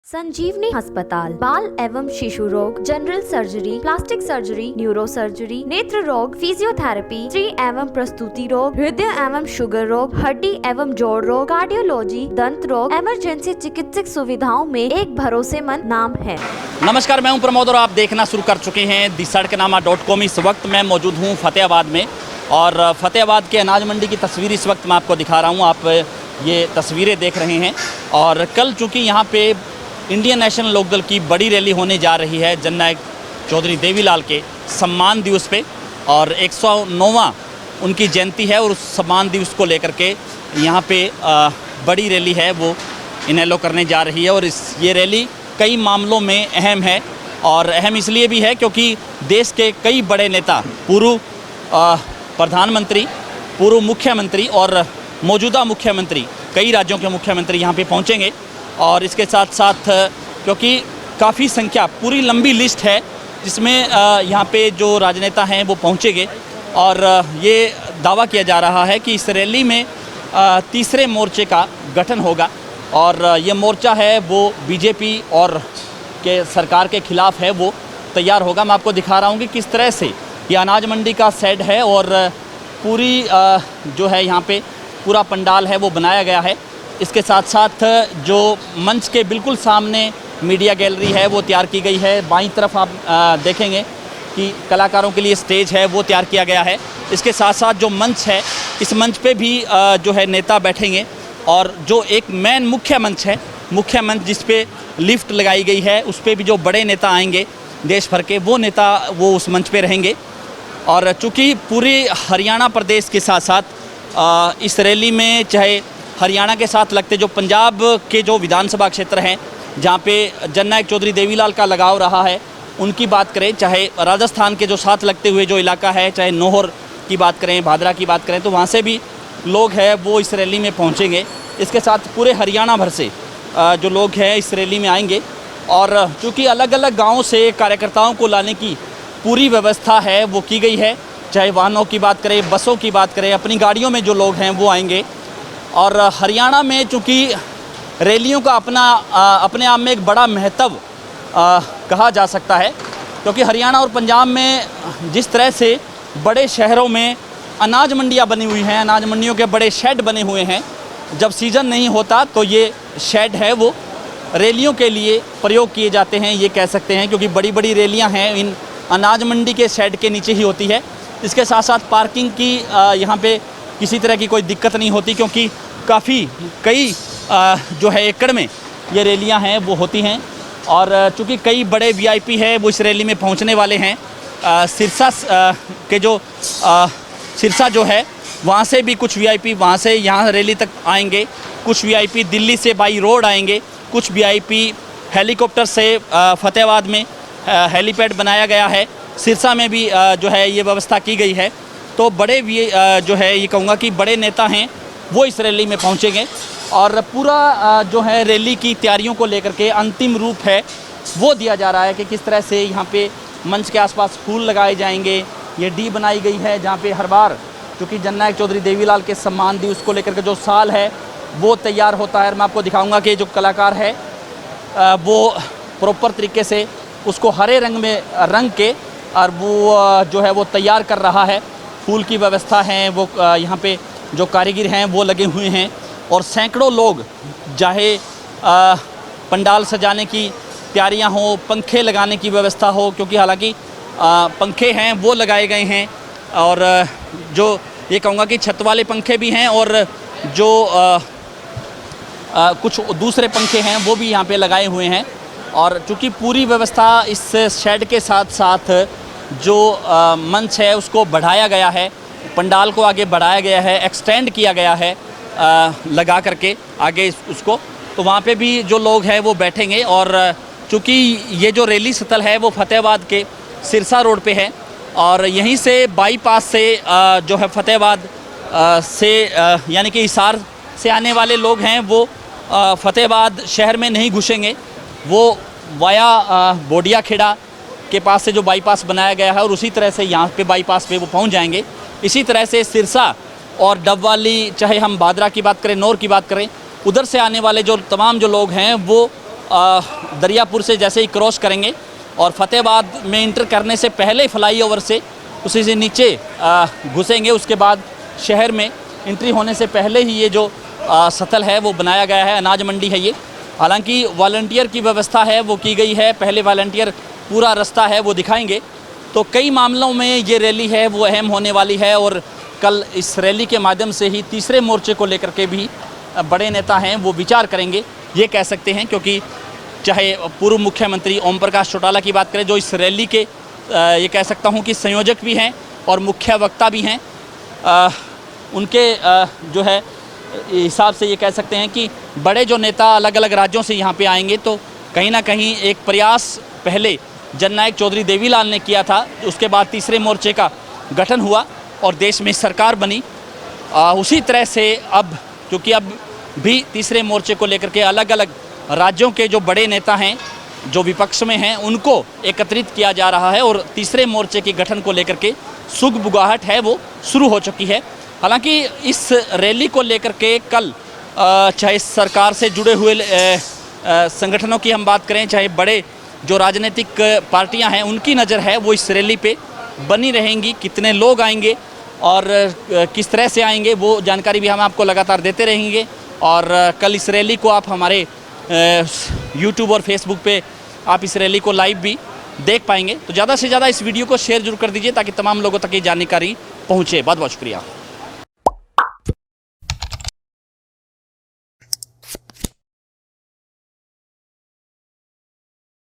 संजीवनी अस्पताल बाल एवं शिशु रोग, general surgery, plastic surgery, neuro surgery, नेत्र रोग, फिजियोथेरेपी, स्त्री एवं प्रसूति रोग, हृदय एवं शुगर रोग, हड्डी एवं जोड़ रोग, कार्डियोलॉजी, दंत रोग, इमरजेंसी चिकित्सक सुविधाओं में एक भरोसेमंद नाम है। नमस्कार, मैं हूं प्रमोद और आप देखना शुरू कर चुके हैं दिसड़कनामा.com। इस वक्त मैं मौजूद हूं फतेहाबाद में और फतेहाबाद के अनाज मंडी की तस्वीर इस वक्त मैं आपको दिखा रहा हूं। आप ये तस्वीरें देख रहे हैं और कल चूँकि यहाँ पे इंडियन नेशनल लोकदल की बड़ी रैली होने जा रही है जननायक चौधरी देवीलाल के सम्मान दिवस पे और 109वां उनकी जयंती है और उस सम्मान दिवस को लेकर के यहाँ पे बड़ी रैली है वो इनेलो करने जा रही है। और ये रैली कई मामलों में अहम है और अहम इसलिए भी है क्योंकि देश के कई बड़े नेता, पूर्व प्रधानमंत्री, पूर्व मुख्यमंत्री और मौजूदा मुख्यमंत्री, कई राज्यों के मुख्यमंत्री यहाँ पे पहुँचेंगे। और इसके साथ साथ क्योंकि काफ़ी संख्या, पूरी लंबी लिस्ट है जिसमें यहाँ पे जो राजनेता हैं वो पहुँचेंगे और ये दावा किया जा रहा है कि इस रैली में तीसरे मोर्चे का गठन होगा और ये मोर्चा है वो बीजेपी और के सरकार के ख़िलाफ़ है वो तैयार होगा। मैं आपको दिखा रहा हूँ कि किस तरह से ये अनाज मंडी का सेट है और पूरी जो है यहाँ पे पूरा पंडाल है वो बनाया गया है। इसके साथ साथ जो मंच के बिल्कुल सामने मीडिया गैलरी है वो तैयार की गई है। बाईं तरफ आप देखेंगे कि कलाकारों के लिए स्टेज है वो तैयार किया गया है। इसके साथ साथ जो मंच है, इस मंच पे भी जो है नेता बैठेंगे और जो एक मेन मुख्य मंच है, मुख्य मंच जिस पे लिफ्ट लगाई गई है, उस पे भी जो बड़े नेता आएंगे देश भर के, वो नेता वो उस मंच पे रहेंगे। और चूँकि पूरे हरियाणा प्रदेश के साथ साथ इस रैली में, चाहे हरियाणा के साथ लगते जो पंजाब के जो विधानसभा क्षेत्र हैं जहाँ पे जननायक चौधरी देवीलाल का लगाव रहा है, उनकी बात करें, चाहे राजस्थान के जो साथ लगते हुए जो इलाका है, चाहे नौहर की बात करें, भादरा की बात करें, तो वहाँ से भी लोग हैं वो इस रैली में पहुँचेंगे। इसके साथ पूरे हरियाणा भर से जो लोग हैं इस रैली में आएंगे और चूँकि अलग अलग गाँव से कार्यकर्ताओं को लाने की पूरी व्यवस्था है वो की गई है। चाहे वाहनों की बात करें, बसों की बात करें, अपनी गाड़ियों में जो लोग हैं वो आएंगे। और हरियाणा में चूँकि रैलियों का अपने आप में एक बड़ा महत्व कहा जा सकता है, क्योंकि हरियाणा और पंजाब में जिस तरह से बड़े शहरों में अनाज मंडियाँ बनी हुई हैं, अनाज मंडियों के बड़े शेड बने हुए हैं, जब सीज़न नहीं होता तो ये शेड है वो रैलियों के लिए प्रयोग किए जाते हैं, ये कह सकते हैं, क्योंकि बड़ी बड़ी रैलियाँ हैं इन अनाज मंडी के शेड के नीचे ही होती है। इसके साथ साथ पार्किंग की यहाँ पे किसी तरह की कोई दिक्कत नहीं होती, क्योंकि कई जो है एकड़ में ये रैलियां हैं वो होती हैं। और चूँकि कई बड़े वीआईपी है वो इस रैली में पहुंचने वाले हैं। सिरसा के जो सिरसा जो है वहाँ से भी कुछ वीआईपी वहाँ से यहाँ रैली तक आएंगे, कुछ वीआईपी दिल्ली से बाई रोड आएंगे, कुछ वीआईपी हेलीकॉप्टर से फतेहाबाद में हेलीपैड बनाया गया है, सिरसा में भी जो है ये व्यवस्था की गई है। तो बड़े जो है ये कहूँगा कि बड़े नेता हैं वो इस रैली में पहुँचेंगे और पूरा जो है रैली की तैयारियों को लेकर के अंतिम रूप है वो दिया जा रहा है कि किस तरह से यहाँ पे मंच के आसपास फूल लगाए जाएंगे। ये डी बनाई गई है जहाँ पे हर बार क्योंकि जननायक चौधरी देवीलाल के सम्मान दिवस को लेकर के जो साल है वो तैयार होता है। मैं आपको दिखाऊँगा कि जो कलाकार है वो प्रॉपर तरीके से उसको हरे रंग में रंग के और वो जो है वो तैयार कर रहा है। फूल की व्यवस्था है वो यहाँ पे जो कारीगर हैं वो लगे हुए हैं और सैकड़ों लोग, चाहे पंडाल सजाने की तैयारियां हो, पंखे लगाने की व्यवस्था हो, क्योंकि हालांकि पंखे हैं वो लगाए गए हैं और जो ये कहूँगा कि छत वाले पंखे भी हैं और जो कुछ दूसरे पंखे हैं वो भी यहाँ पे लगाए हुए हैं। और चूँकि पूरी व्यवस्था इस शेड के साथ साथ जो मंच है उसको बढ़ाया गया है, पंडाल को आगे बढ़ाया गया है, एक्सटेंड किया गया है लगा करके आगे उसको, तो वहाँ पे भी जो लोग हैं वो बैठेंगे। और चूँकि ये जो रैली स्थल है वो फतेहाबाद के सिरसा रोड पे है और यहीं से बाईपास से जो है फतेहाबाद से यानी कि हिसार से आने वाले लोग हैं वो फतेहाबाद शहर में नहीं घुसेंगे, वो वाया बोडिया खेड़ा के पास से जो बाईपास बनाया गया है और उसी तरह से यहाँ पे बाईपास पे वो पहुँच जाएंगे। इसी तरह से सिरसा और डबवाली, चाहे हम भादरा की बात करें, नौर की बात करें, उधर से आने वाले जो तमाम जो लोग हैं वो दरियापुर से जैसे ही क्रॉस करेंगे और फतेहाबाद में इंटर करने से पहले फ्लाईओवर से उसी से नीचे घुसेंगे। उसके बाद शहर में एंट्री होने से पहले ही ये जो सतल है वो बनाया गया है, अनाज मंडी है ये। हालांकि वॉलंटियर की व्यवस्था है वो की गई है, पहले वॉलंटियर पूरा रास्ता है वो दिखाएंगे। तो कई मामलों में ये रैली है वो अहम होने वाली है और कल इस रैली के माध्यम से ही तीसरे मोर्चे को लेकर के भी बड़े नेता हैं वो विचार करेंगे, ये कह सकते हैं। क्योंकि चाहे पूर्व मुख्यमंत्री ओम प्रकाश चौटाला की बात करें जो इस रैली के ये कह सकता हूँ कि संयोजक भी हैं और मुख्य वक्ता भी हैं, उनके जो है हिसाब से ये कह सकते हैं कि बड़े जो नेता अलग अलग राज्यों से यहाँ पे आएंगे तो कहीं ना कहीं एक प्रयास पहले जननायक चौधरी देवीलाल ने किया था, उसके बाद तीसरे मोर्चे का गठन हुआ और देश में सरकार बनी। उसी तरह से अब क्योंकि अब भी तीसरे मोर्चे को लेकर के अलग अलग राज्यों के जो बड़े नेता हैं जो विपक्ष में हैं उनको एकत्रित किया जा रहा है और तीसरे मोर्चे के गठन को लेकर के सुगबुगाहट है वो शुरू हो चुकी है। हालांकि इस रैली को लेकर के कल चाहे सरकार से जुड़े हुए संगठनों की हम बात करें, चाहे बड़े जो राजनीतिक पार्टियां हैं उनकी नज़र है वो इस रैली पे बनी रहेंगी। कितने लोग आएंगे और किस तरह से आएंगे वो जानकारी भी हम आपको लगातार देते रहेंगे। और कल इस रैली को आप हमारे यूट्यूब और फेसबुक पे आप इस रैली को लाइव भी देख पाएंगे। तो ज़्यादा से ज़्यादा इस वीडियो को शेयर जरूर कर दीजिए ताकि तमाम लोगों तक ये जानकारी पहुँचे। बहुत बहुत शुक्रिया।